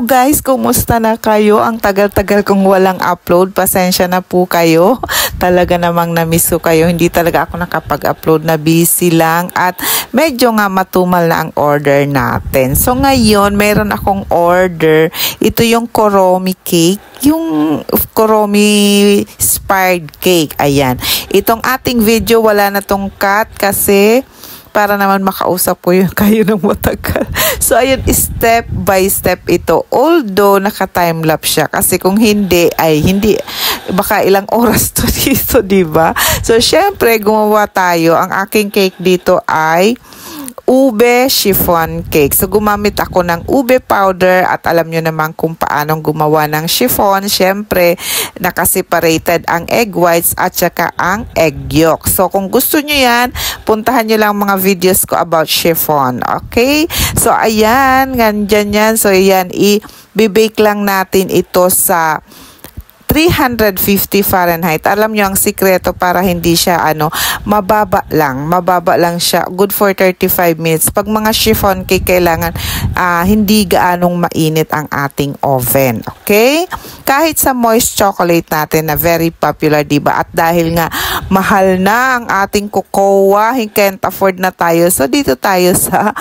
Guys, kumusta na kayo? Ang tagal-tagal kong walang upload. Pasensya na po kayo. Talaga namang na-miss ko kayo. Hindi talaga ako nakapag-upload, na busy lang at medyo nga matumal na ang order natin. So ngayon, meron akong order. Ito yung Kuromi cake. Yung Kuromi inspired cake. Ayan. Itong ating video, wala na tong cut kasi para naman makausap ko yung kayo ng matagal. So, ayun, step by step ito. Although, naka-timelapse siya. Kasi kung hindi, ay hindi, baka ilang oras to dito, diba? So, syempre, gumawa tayo. Ang aking cake dito ay ube chiffon cake. So, gumamit ako ng ube powder at alam nyo naman kung paanong gumawa ng chiffon. Siyempre, nakaseparated ang egg whites at saka ang egg yolk. So, kung gusto nyo yan, puntahan nyo lang mga videos ko about chiffon. Okay? So, ayan. Ganyan yan. So, ayan. I-bake lang natin ito sa 350 Fahrenheit. Alam nyo ang sikreto para hindi siya mababa lang siya. Good for 35 minutes. Pag mga chiffon cake, kailangan hindi gaanong mainit ang ating oven. Okay? Kahit sa moist chocolate natin na very popular, diba? At dahil nga mahal na ang ating cocoa, can't afford na tayo. So, dito tayo sa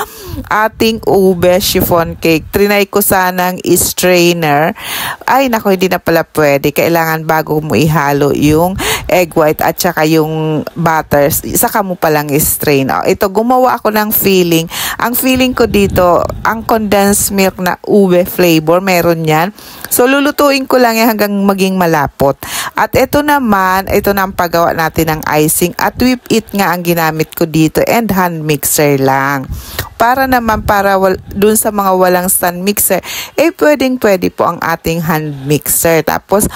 ating ube chiffon cake. Trinay ko sanang strainer. Ay, naku, hindi na pala pwede. Kailangan bago mo ihalo yung egg white at saka yung butter, saka mo palang strain. Ito, gumawa ako ng filling. Ang filling ko dito, ang condensed milk na ube flavor, meron yan. So, lulutuin ko lang yan hanggang maging malapot. At ito naman, ito na ang paggawa natin ng icing. At whip it nga ang ginamit ko dito and hand mixer lang. Para naman, dun sa mga walang stand mixer, pwedeng-pwede po ang ating hand mixer. Tapos,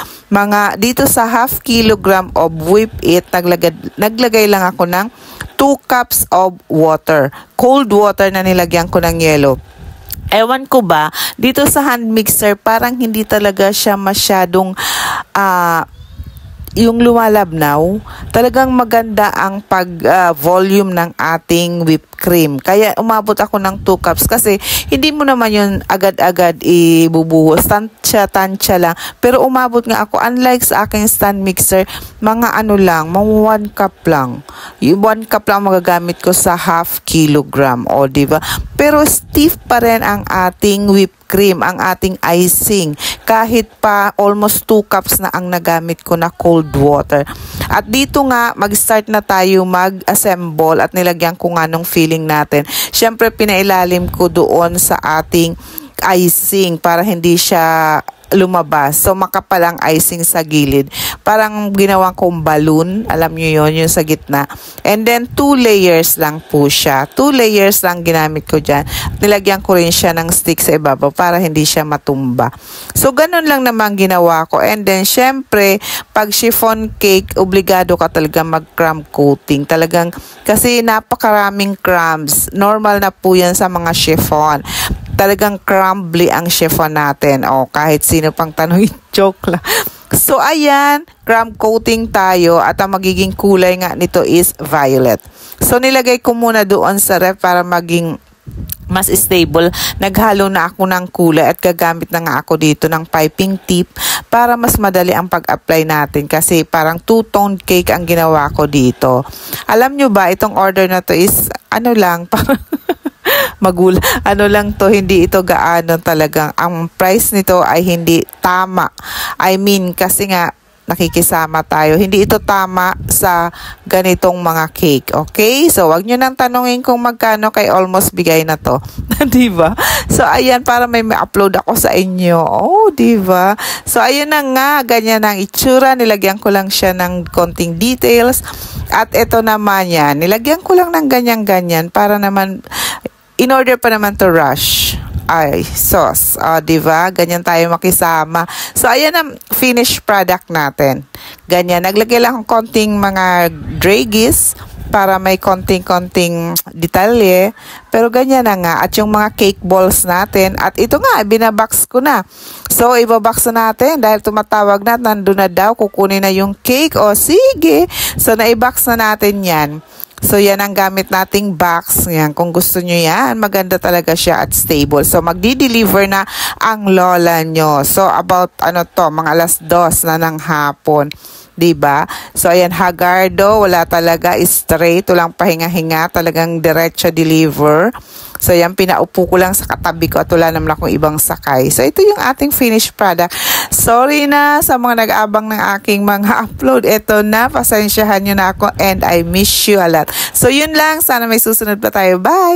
dito sa half kilogram of whip it, naglagay lang ako ng 2 cups of water. Cold water na nilagyan ko ng yelo. Ewan ko ba, dito sa hand mixer, parang hindi talaga siya masyadong yung lumalabnaw. Talagang maganda ang pag-volume ng ating whipped cream. Kaya umabot ako ng 2 cups kasi hindi mo naman yun agad-agad ibubuhos. Tansya lang. Pero umabot nga ako. Unlike sa aking stand mixer, mga 1 cup lang. Yung 1 cup lang magagamit ko sa half kilogram. O, diba? Pero stiff pa rin ang ating whipped cream, ang ating icing. Kahit pa almost 2 cups na ang nagamit ko na cold water. At dito nga, mag-start na tayo mag-assemble at nilagyan ko nga nung filling natin. Siyempre, pinailalim ko doon sa ating icing para hindi siya lumabas. So, makapal ang icing sa gilid. Parang ginawa kong balloon. Alam nyo yun, yung sa gitna. And then, 2 layers lang po siya. 2 layers lang ginamit ko dyan. Nilagyan ko rin siya ng stick sa ibabaw para hindi siya matumba. So, ganun lang naman ginawa ko. And then, syempre, pag chiffon cake, obligado ka talaga mag-crumb coating. Talagang, kasi napakaraming crumbs. Normal na po yan sa mga chiffon. Talagang crumbly ang chiffon natin. O, kahit sino pang tanongin, joke lang. So, ayan, crumb coating tayo at ang magiging kulay nga nito is violet. So, nilagay ko muna doon sa ref para maging mas stable. Naghalo na ako ng kulay at gagamit na nga ako dito ng piping tip para mas madali ang pag-apply natin kasi parang two-tone cake ang ginawa ko dito. Alam nyo ba, itong order na to is lang, parang lang to, hindi ito gaano talagang. Ang price nito ay hindi tama. I mean, kasi nga, nakikisama tayo. Hindi ito tama sa ganitong mga cake. Okay? So, wag nyo nang tanungin kung magkano, kay almost bigay na to. Diba? So, ayan, para may upload ako sa inyo. Oh, diba? So, ayan na nga. Ganyan ang itsura. Nilagyan ko lang siya ng konting details. At ito naman yan. Nilagyan ko lang ng ganyan-ganyan para naman in order pa naman to rush ay sauce. Diba? Ganyan tayo makisama. So, ayan ang finished product natin. Ganyan. Naglagay lang akong konting mga dragis para may konting-konting detalye. Pero ganyan na nga. At yung mga cake balls natin. At ito nga, binabox ko na. So, ibabox na natin. Dahil tumatawag na, nandun na daw. Kukunin na yung cake. O, sige. So, naibox na natin yan. So yan ang gamit nating box. Yan, kung gusto nyo yan, maganda talaga siya at stable. So magdi-deliver na ang lola nyo. So about mga alas 2 na ng hapon. 'Di ba? So ayan, Hagardo, wala talaga, straight, walang pahinga-hinga, talagang diretso deliver. So ayan, pinaupo ko lang sa katabi ko at wala naman akong ibang sakay. So ito yung ating finished product. Sorry na sa mga nag-abang ng aking mga upload. Ito na, pasensyahan nyo na ako and I miss you a lot. So yun lang, sana may susunod pa tayo. Bye!